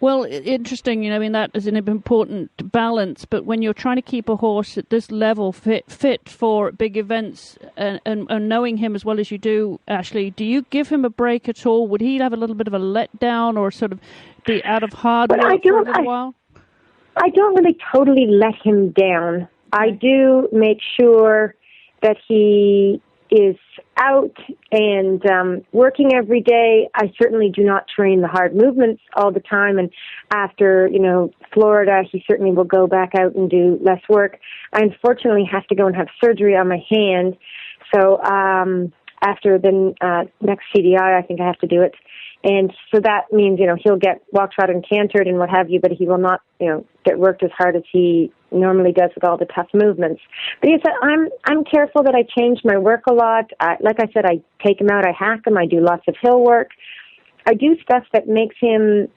Well, interesting, that is an important balance, but when you're trying to keep a horse at this level fit for big events, and knowing him as well as you do, Ashley, do you give him a break at all? Would he have a little bit of a letdown, or sort of be out of hard work for a little while? I don't really totally let him down. Okay. I do make sure that he is out and working every day. I certainly do not train the hard movements all the time. And after, Florida, he certainly will go back out and do less work. I unfortunately have to go and have surgery on my hand. So after the next CDI, I think I have to do it. And so that means, he'll get walked, trotted, and cantered and what have you, but he will not, get worked as hard as he normally does with all the tough movements. But I'm careful that I change my work a lot. Like I said, I take him out, I hack him, I do lots of hill work. I do stuff that makes him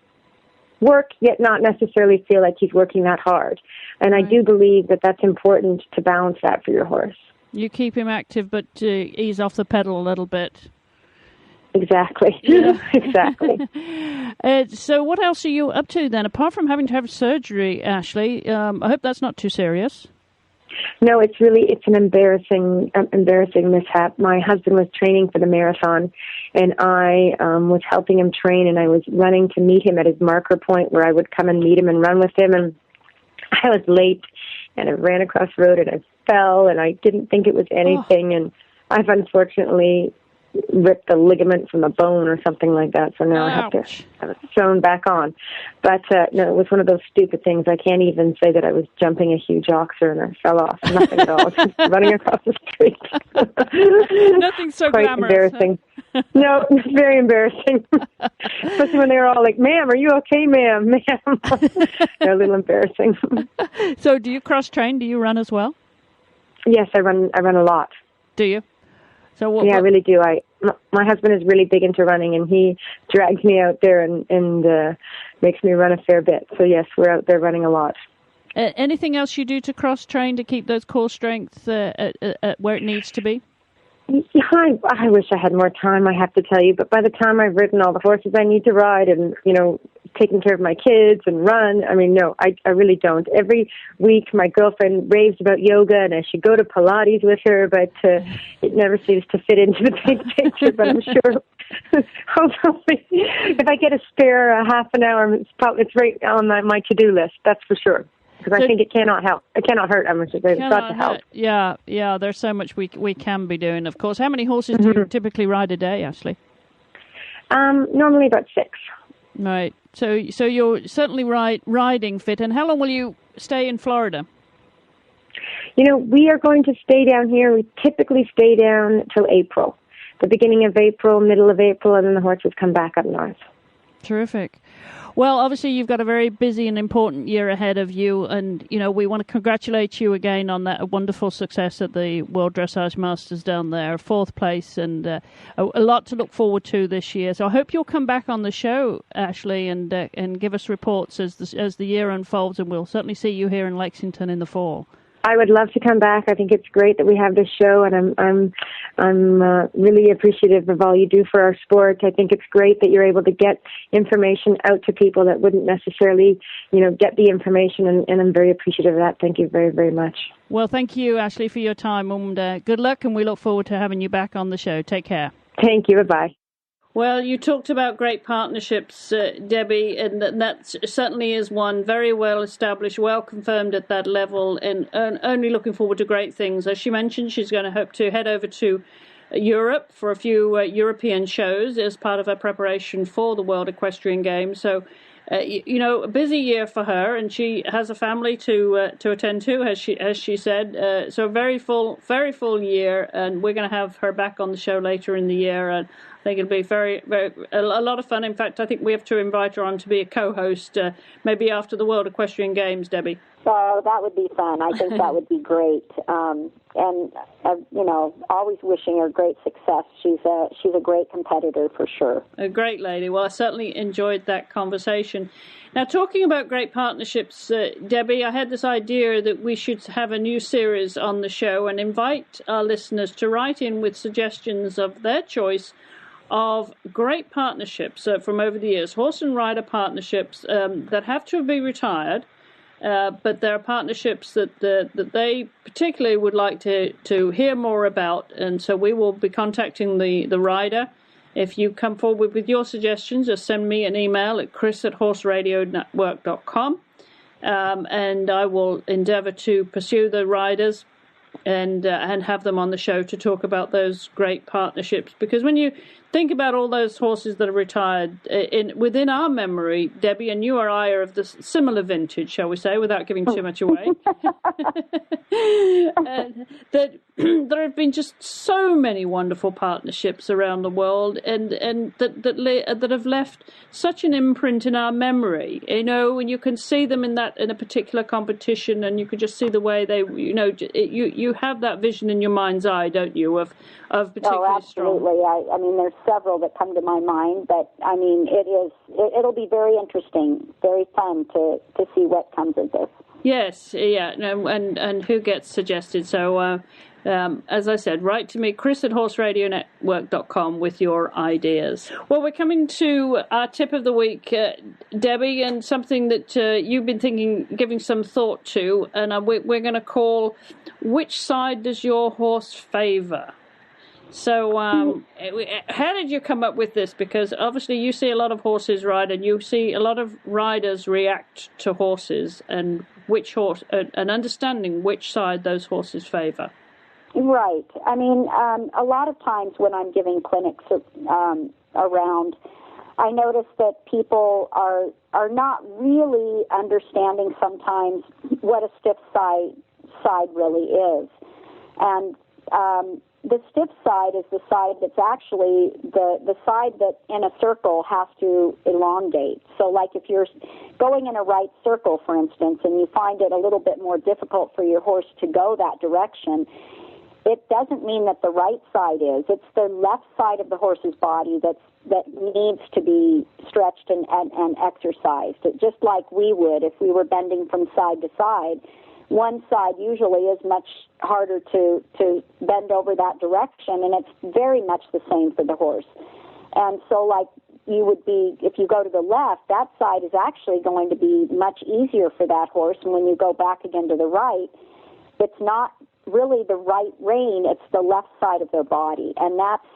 work, yet not necessarily feel like he's working that hard. And I do believe that that's important to balance that for your horse. You keep him active, but ease off the pedal a little bit. Exactly. Yeah. Exactly. So what else are you up to then, apart from having to have surgery, Ashley? I hope that's not too serious. No, it's an embarrassing mishap. My husband was training for the marathon, and I was helping him train, and I was running to meet him at his marker point where I would come and meet him and run with him, and I was late, and I ran across the road, and I fell, and I didn't think it was anything, and I've unfortunately ripped the ligament from the bone or something like that, so now I have to have it sewn back on. But no, it was one of those stupid things. I can't even say that I was jumping a huge oxer and I fell off. Nothing at all. Just running across the street. Nothing so quite glamorous. Embarrassing. Huh? No, it's very embarrassing. Especially when they were all like, "Ma'am, are you okay, ma'am? Ma'am." They're a little embarrassing. So do you cross-train? Do you run as well? Yes, I run a lot. Do you? So I really do. My husband is really big into running, and he drags me out there and makes me run a fair bit. So yes, we're out there running a lot. Anything else you do to cross-train to keep those core strengths at where it needs to be? I wish I had more time, I have to tell you, but by the time I've ridden all the horses I need to ride and, taking care of my kids and run, no, I really don't. Every week my girlfriend raves about yoga and I should go to Pilates with her, but it never seems to fit into the big picture, but I'm sure hopefully if I get a spare half an hour, it's right on my to-do list, that's for sure. Because I think it cannot help. It cannot hurt. It's got to help. Yeah. There's so much we can be doing. Of course, how many horses do you typically ride a day, Ashley? Normally about 6. Right. So you're certainly riding fit. And how long will you stay in Florida? We are going to stay down here. We typically stay down till April, the beginning of April, middle of April, and then the horses come back up north. Terrific. Well, obviously, you've got a very busy and important year ahead of you. And, we want to congratulate you again on that wonderful success at the World Dressage Masters down there, 4th place, and a lot to look forward to this year. So I hope you'll come back on the show, Ashley, and give us reports as the year unfolds. And we'll certainly see you here in Lexington in the fall. I would love to come back. I think it's great that we have this show, and I'm really appreciative of all you do for our sport. I think it's great that you're able to get information out to people that wouldn't necessarily, get the information, and I'm very appreciative of that. Thank you very, very much. Well, thank you, Ashley, for your time, and good luck, and we look forward to having you back on the show. Take care. Thank you. Bye-bye. Well, you talked about great partnerships, Debbie, and that certainly is one very well established, well confirmed at that level, and only looking forward to great things. As she mentioned, she's going to hope to head over to Europe for a few European shows as part of her preparation for the World Equestrian Games. So, a busy year for her, and she has a family to attend to, as she said. So a very full year, and we're going to have her back on the show later in the year, and I think it'll be very, very a lot of fun. In fact, I think we have to invite her on to be a co-host, maybe after the World Equestrian Games, Debbie. So that would be fun. I think that would be great. And always wishing her great success. She's a great competitor for sure. A great lady. Well, I certainly enjoyed that conversation. Now, talking about great partnerships, Debbie, I had this idea that we should have a new series on the show and invite our listeners to write in with suggestions of their choice of great partnerships from over the years, horse and rider partnerships that have to be retired. But there are partnerships that they particularly would like to hear more about, and so we will be contacting the rider. If you come forward with your suggestions, just send me an email at chris@horseradionetwork.com, and I will endeavour to pursue the riders and have them on the show to talk about those great partnerships. Because when you think about all those horses that are retired within our memory, Debbie, and you or I are of the similar vintage, shall we say, without giving too much away. That there have been just so many wonderful partnerships around the world, and that have left such an imprint in our memory. When you can see them in a particular competition, and you can just see the way they, you have that vision in your mind's eye, don't you, of particularly strong. Absolutely. I mean, there's several that come to my mind, but I mean, it'll be very interesting, very fun to see what comes of this. Yes, yeah, and who gets suggested. So As I said, write to me, chris@horseradionetwork.com with your ideas. Well, we're coming to our tip of the week, Debbie, and something that you've been giving some thought to, and we're going to call, which side does your horse favor? So how did you come up with this? Because obviously you see a lot of horses ride, and you see a lot of riders react to horses, and and understanding which side those horses favor. Right. I mean, a lot of times when I'm giving clinics around, I notice that people are not really understanding sometimes what a stiff side really is. And the stiff side is the side that's actually the side that in a circle has to elongate. So like if you're going in a right circle, for instance, and you find it a little bit more difficult for your horse to go that direction, it doesn't mean that the right side is. It's the left side of the horse's body that needs to be stretched and exercised. Just like we would if we were bending from side to side. One side usually is much harder to bend over that direction, and it's very much the same for the horse. And so like you would be, if you go to the left, that side is actually going to be much easier for that horse, and when you go back again to the right, it's not really the right rein, it's the left side of their body. And that's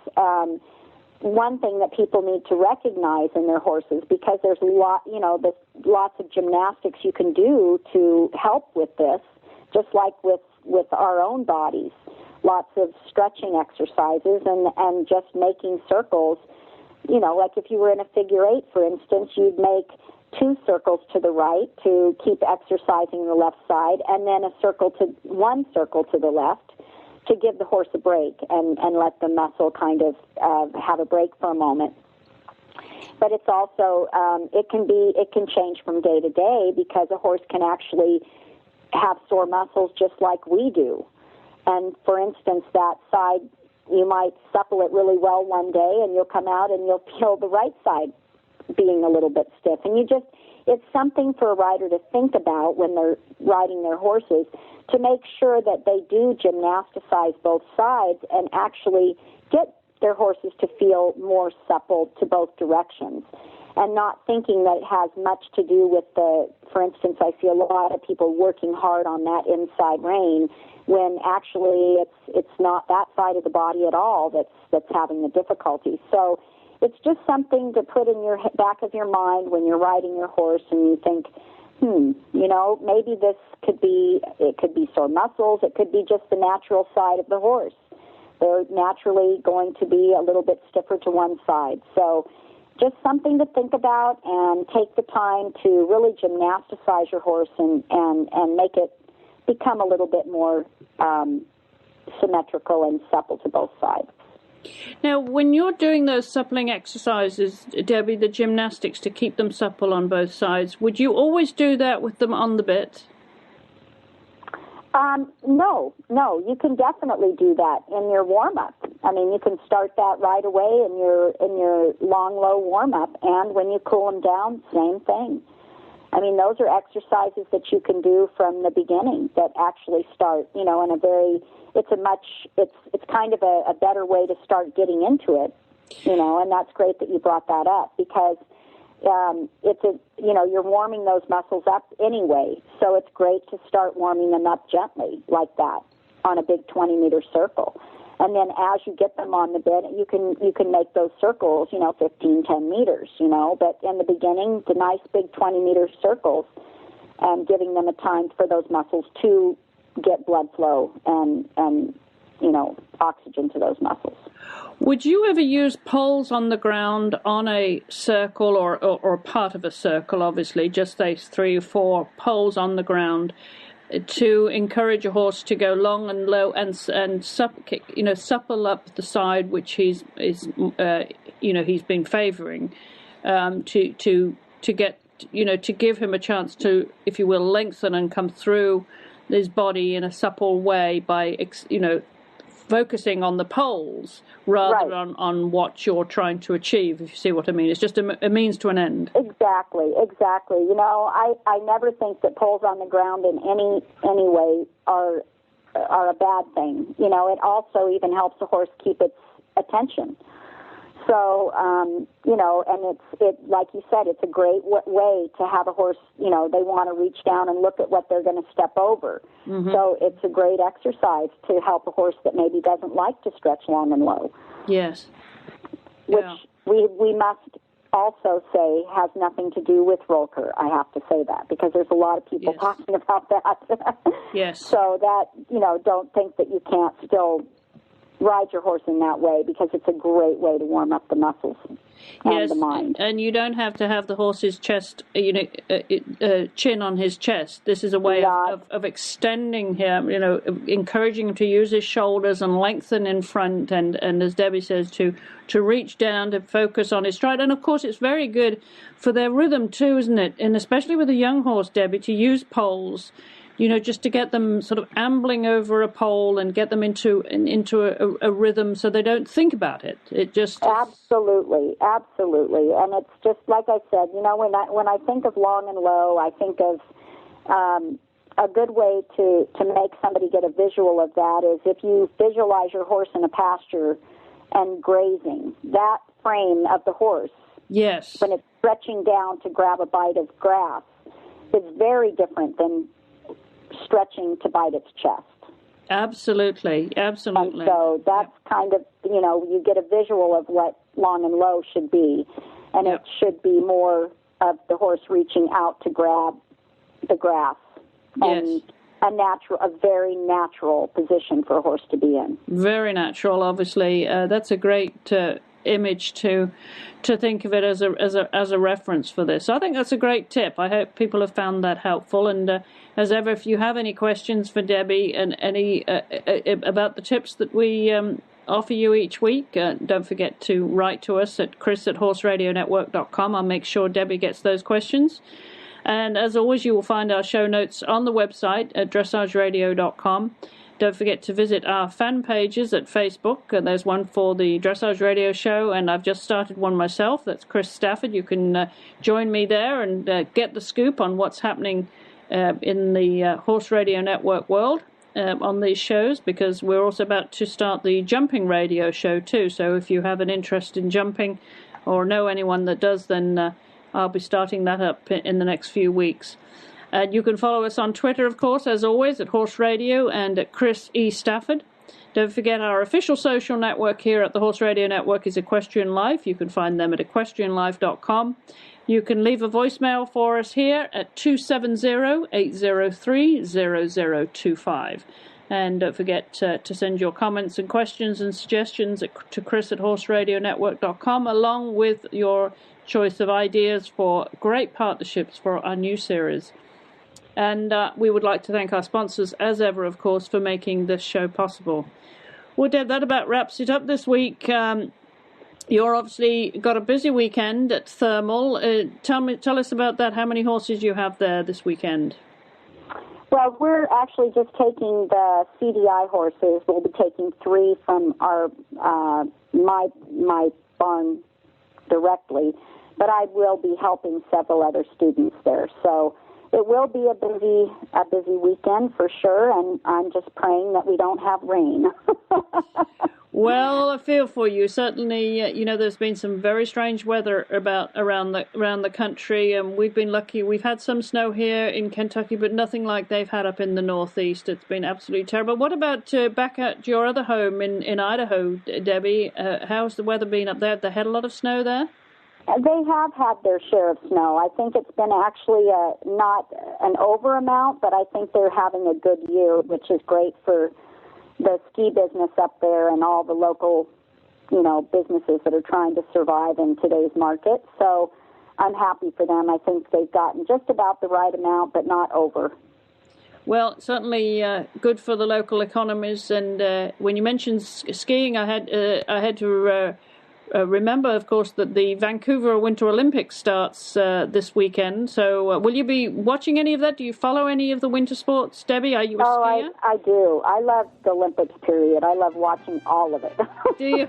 one thing that people need to recognize in their horses, because there's lots of gymnastics you can do to help with this, just like with our own bodies. Lots of stretching exercises and just making circles. Like if you were in a figure eight, for instance, you'd make 2 circles to the right to keep exercising the left side, and then 1 circle to the left to give the horse a break and let the muscle kind of have a break for a moment. But it's also it can change from day to day, because a horse can actually have sore muscles just like we do. And for instance, that side, you might supple it really well one day, and you'll come out and you'll feel the right side being a little bit stiff. And it's something for a rider to think about when they're riding their horses, to make sure that they do gymnasticize both sides and actually get their horses to feel more supple to both directions, and not thinking that it has much to do with for instance, I see a lot of people working hard on that inside rein, when actually it's not that side of the body at all that's having the difficulty. So it's just something to put in your back of your mind when you're riding your horse, and you think, maybe this could be sore muscles. It could be just the natural side of the horse. They're naturally going to be a little bit stiffer to one side. So just something to think about, and take the time to really gymnasticize your horse and make it become a little bit more symmetrical and supple to both sides. Now, when you're doing those suppling exercises, Debbie, the gymnastics to keep them supple on both sides, would you always do that with them on the bit? No, you can definitely do that in your warm-up. I mean, you can start that right away in your long, low warm-up, and when you cool them down, same thing. I mean, those are exercises that you can do from the beginning that actually start, in a very, it's kind of a better way to start getting into it, and that's great that you brought that up, because you're warming those muscles up anyway, so it's great to start warming them up gently like that on a big 20-meter circle. And then as you get them on the bit, you can make those circles, 15, 10 meters, but in the beginning, the nice big 20-meter circles, and giving them a time for those muscles to get blood flow and oxygen to those muscles. Would you ever use poles on the ground on a circle or part of a circle, obviously, just those 3 or 4 poles on the ground, to encourage a horse to go long and low and supple up the side which he's been favouring, to get to give him a chance to, if you will, lengthen and come through his body in a supple way by focusing on the poles rather right. on what you're trying to achieve, if you see what I mean. It's just a means to an end. Exactly. I never think that poles on the ground in any way are are a bad thing. You know, it also even helps a horse keep its attention. So, you know, and it like you said, it's a great way to have a horse, you know, they want to reach down and look at what they're going to step over. Mm-hmm. So it's a great exercise to help a horse that maybe doesn't like to stretch long and low. Yes. Which we must also say has nothing to do with Rolker. I have to say that because there's a lot of people talking about that. Yes. So that, you know, don't think that you can't still ride your horse in that way because it's a great way to warm up the muscles and the mind. And you don't have to have the horse's chest, chin on his chest. This is a way of extending him, you know, encouraging him to use his shoulders and lengthen in front and as Debbie says, to reach down, to focus on his stride. And, of course, it's very good for their rhythm too, isn't it? And especially with a young horse, Debbie, to use poles, you know, just to get them sort of ambling over a pole and get them into a rhythm so they don't think about it. It just absolutely. And it's just like I said, you know, when I think of long and low, I think of a good way to make somebody get a visual of that is if you visualize your horse in a pasture and grazing, that frame of the horse, yes, when it's stretching down to grab a bite of grass, is very different than stretching to bite its chest. Absolutely. And so that's kind of, you know, you get a visual of what long and low should be. And it should be more of the horse reaching out to grab the grass. And a very natural position for a horse to be in. Very natural, obviously. That's a great image to think of it as a reference for this. So I think that's a great tip. I hope people have found that helpful. And as ever, if you have any questions for Debbie and any about the tips that we offer you each week, don't forget to write to us at chris@horseradionetwork.com. I'll make sure Debbie gets those questions. And as always, you will find our show notes on the website at dressageradio.com. Don't forget to visit our fan pages at Facebook. There's one for the Dressage Radio Show, and I've just started one myself. That's Chris Stafford. You can join me there and get the scoop on what's happening in the Horse Radio Network world on these shows, because we're also about to start the Jumping Radio Show too. So if you have an interest in jumping or know anyone that does, then I'll be starting that up in the next few weeks. You can follow us on Twitter, of course, as always, at Horse Radio and at Chris E. Stafford. Don't forget our official social network here at the Horse Radio Network is Equestrian Life. You can find them at equestrianlife.com. You can leave a voicemail for us here at 270-803-0025. And don't forget to send your comments and questions and suggestions to chris@horseradionetwork.com, along with your choice of ideas for great partnerships for our new series. And we would like to thank our sponsors, as ever, of course, for making this show possible. Well, Deb, that about wraps it up this week. You're obviously got a busy weekend at Thermal. Tell us about that. How many horses you have there this weekend? Well, we're actually just taking the CDI horses. We'll be taking 3 from our my barn directly, but I will be helping several other students there. So it will be a busy weekend for sure, and I'm just praying that we don't have rain. Well, I feel for you. Certainly, you know, there's been some very strange weather around the country, and we've been lucky. We've had some snow here in Kentucky, but nothing like they've had up in the Northeast. It's been absolutely terrible. What about back at your other home in Idaho, Debbie? How's the weather been up there? Have they had a lot of snow there? They have had their share of snow. I think it's been actually not an over amount, but I think they're having a good year, which is great for the ski business up there and all the local, you know, businesses that are trying to survive in today's market. So I'm happy for them. I think they've gotten just about the right amount, but not over. Well, certainly good for the local economies. And when you mentioned skiing, I had to remember, of course, that the Vancouver Winter Olympics starts this weekend. So will you be watching any of that? Do you follow any of the winter sports, Debbie? Are you a skier? I do. I love the Olympics period. I love watching all of it. Do you?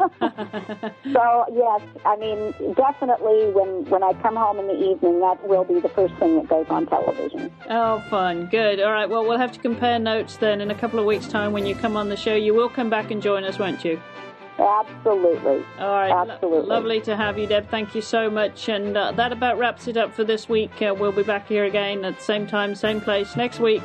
So, yes, I mean, definitely when I come home in the evening, that will be the first thing that goes on television. Oh, fun. Good. All right. Well, we'll have to compare notes then in a couple of weeks' time when you come on the show. You will come back and join us, won't you? Absolutely. All right. Absolutely. Lovely to have you, Deb. Thank you so much. And that about wraps it up for this week. We'll be back here again at the same time, same place next week.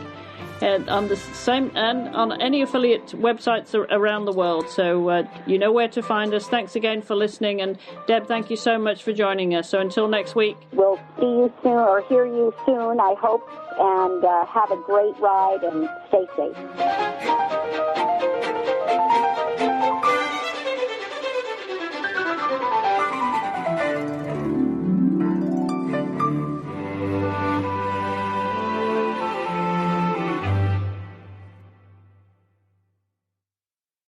On the same and on any affiliate websites around the world. So you know where to find us. Thanks again for listening. And Deb, thank you so much for joining us. So until next week. We'll see you soon or hear you soon, I hope. And have a great ride and stay safe.